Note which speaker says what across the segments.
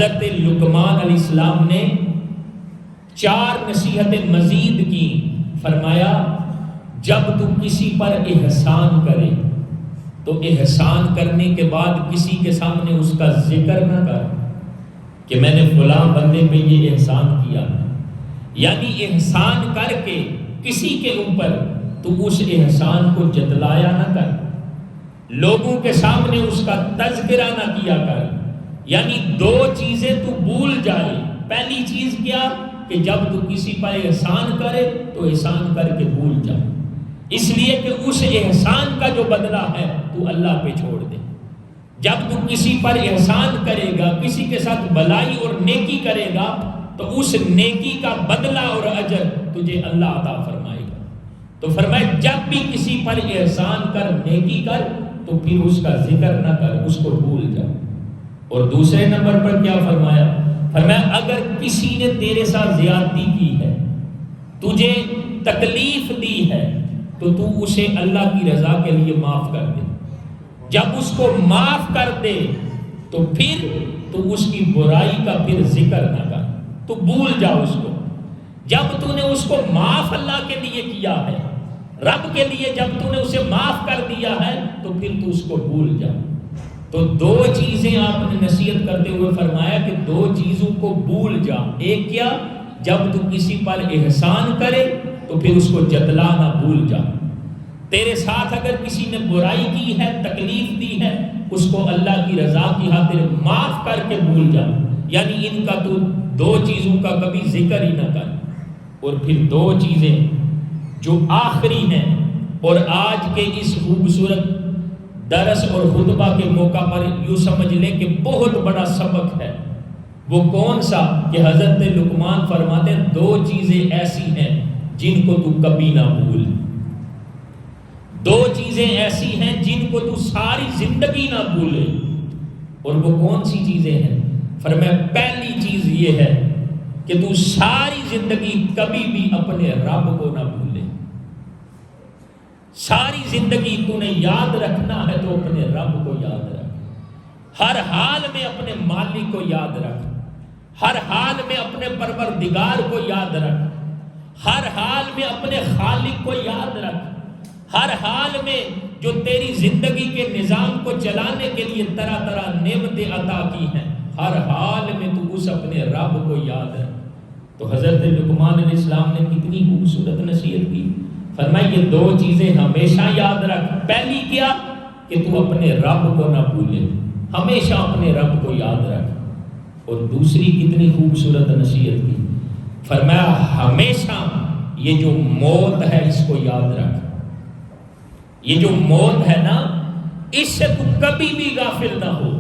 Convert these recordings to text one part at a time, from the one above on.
Speaker 1: حضرت لقمان علیہ السلام نے 4 نصیحتیں مزید کی. فرمایا جب تو کسی پر احسان کرے تو احسان کرنے کے بعد کسی کے سامنے اس کا ذکر نہ کر کہ میں نے فلاں بندے پہ یہ احسان کیا. یعنی احسان کر کے کسی کے اوپر تو اس احسان کو جتلایا نہ کر، لوگوں کے سامنے اس کا تذکرہ نہ کیا کر. یعنی 2 چیزیں تو بھول جائے. پہلی چیز کیا کہ جب تو کسی پر احسان کرے تو احسان کر کے بھول جا، اس لیے کہ اس احسان کا جو بدلہ ہے تو اللہ پہ چھوڑ دے. جب تو کسی پر احسان کرے گا، کسی کے ساتھ بھلائی اور نیکی کرے گا تو اس نیکی کا بدلہ اور اجر تجھے اللہ عطا فرمائے گا. تو فرمایا جب بھی کسی پر احسان کر، نیکی کر، تو پھر اس کا ذکر نہ کر، اس کو بھول جا. اور دوسرے نمبر پر کیا فرمایا؟ فرمایا اگر کسی نے تیرے ساتھ زیادتی کی ہے، تجھے تکلیف دی ہے، تو تو اسے اللہ کی رضا کے لیے معاف کر دے. جب اس کو معاف کر دے تو پھر تو اس کی برائی کا پھر ذکر نہ کر، تو بھول جا اس کو. جب تو نے اس کو معاف اللہ کے لیے کیا ہے، رب کے لیے جب تو نے اسے معاف کر دیا ہے، تو پھر تو اس کو بھول جا. تو 2 چیزیں آپ نے نصیحت کرتے ہوئے فرمایا کہ 2 چیزوں کو بھول جا. ایک کیا؟ جب تو کسی پر احسان کرے تو پھر اس کو جتلانا بھول جا. تیرے ساتھ اگر کسی نے برائی کی ہے، تکلیف دی ہے، اس کو اللہ کی رضا کی خاطر معاف کر کے بھول جا. یعنی ان کا تو 2 چیزوں کا کبھی ذکر ہی نہ کر. اور پھر 2 چیزیں جو آخری ہیں اور آج کے اس خوبصورت درس اور خطبہ کے موقع پر یوں سمجھ لیں کہ بہت بڑا سبق ہے. وہ کون سا؟ کہ حضرت لقمان فرماتے ہیں 2 چیزیں ایسی ہیں جن کو تو کبھی نہ بھول. 2 چیزیں ایسی ہیں جن کو تو ساری زندگی نہ بھولے. اور وہ کون سی چیزیں ہیں؟ فرمایا پہلی چیز یہ ہے کہ تو ساری زندگی کبھی بھی اپنے رب کو نہ بھولے. ساری زندگی تو نے یاد رکھنا ہے تو اپنے رب کو یاد رکھ. ہر حال میں اپنے مالک کو یاد رکھ. ہر حال میں اپنے پروردگار کو یاد رکھ. ہر حال میں اپنے خالق کو یاد رکھ. ہر حال میں جو تیری زندگی کے نظام کو چلانے کے لیے طرح طرح نعمتیں عطا کی ہیں، ہر حال میں تو اس اپنے رب کو یاد رکھ. تو حضرت لقمان علیہ السلام نے کتنی خوبصورت نصیحت کی. فرمایا یہ 2 چیزیں ہمیشہ یاد رکھ. پہلی کیا؟ کہ تو اپنے رب کو نہ بھولے، ہمیشہ اپنے رب کو یاد رکھ. اور دوسری کتنی خوبصورت نصیحت کی. فرمایا ہمیشہ یہ جو موت ہے اس کو یاد رکھ. یہ جو موت ہے نا، اس سے تو کبھی بھی غافل نہ ہو.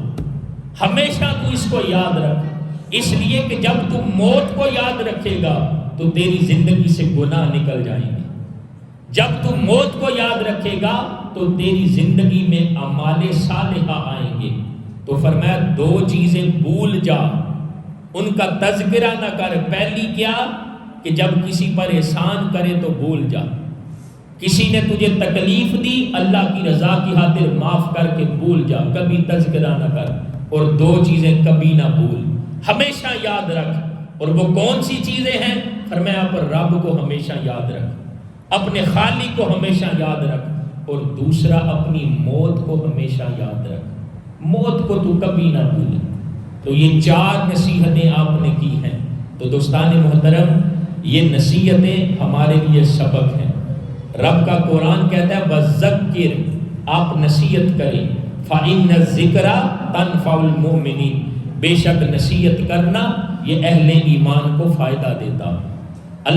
Speaker 1: ہمیشہ تو اس کو یاد رکھ. اس لیے کہ جب تو موت کو یاد رکھے گا تو تیری زندگی سے گناہ نکل جائیں گے. جب تو موت کو یاد رکھے گا تو تیری زندگی میں اعمال صالحہ آئیں گے. تو فرمایا 2 چیزیں بھول جا، ان کا تذکرہ نہ کر. پہلی کیا؟ کہ جب کسی پر احسان کرے تو بھول جا. کسی نے تجھے تکلیف دی، اللہ کی رضا کی خاطر معاف کر کے بھول جا، کبھی تذکرہ نہ کر. اور 2 چیزیں کبھی نہ بھول، ہمیشہ یاد رکھ. اور وہ کون سی چیزیں ہیں؟ فرمایا پر رب کو ہمیشہ یاد رکھ، اپنے خالق کو ہمیشہ یاد رکھ. اور دوسرا اپنی موت کو ہمیشہ یاد رکھ. موت کو تو کبھی نہ بھولے. تو یہ 4 نصیحتیں آپ نے کی ہیں. تو دوستان محترم، یہ نصیحتیں ہمارے لیے سبق ہیں. رب کا قرآن کہتا ہے وَذَكِّرْ، آپ نصیحت کریں. فَإِنَّ الذِّكْرَ تَنفَعُ الْمُؤْمِنِينَ، بے شک نصیحت کرنا یہ اہل ایمان کو فائدہ دیتا.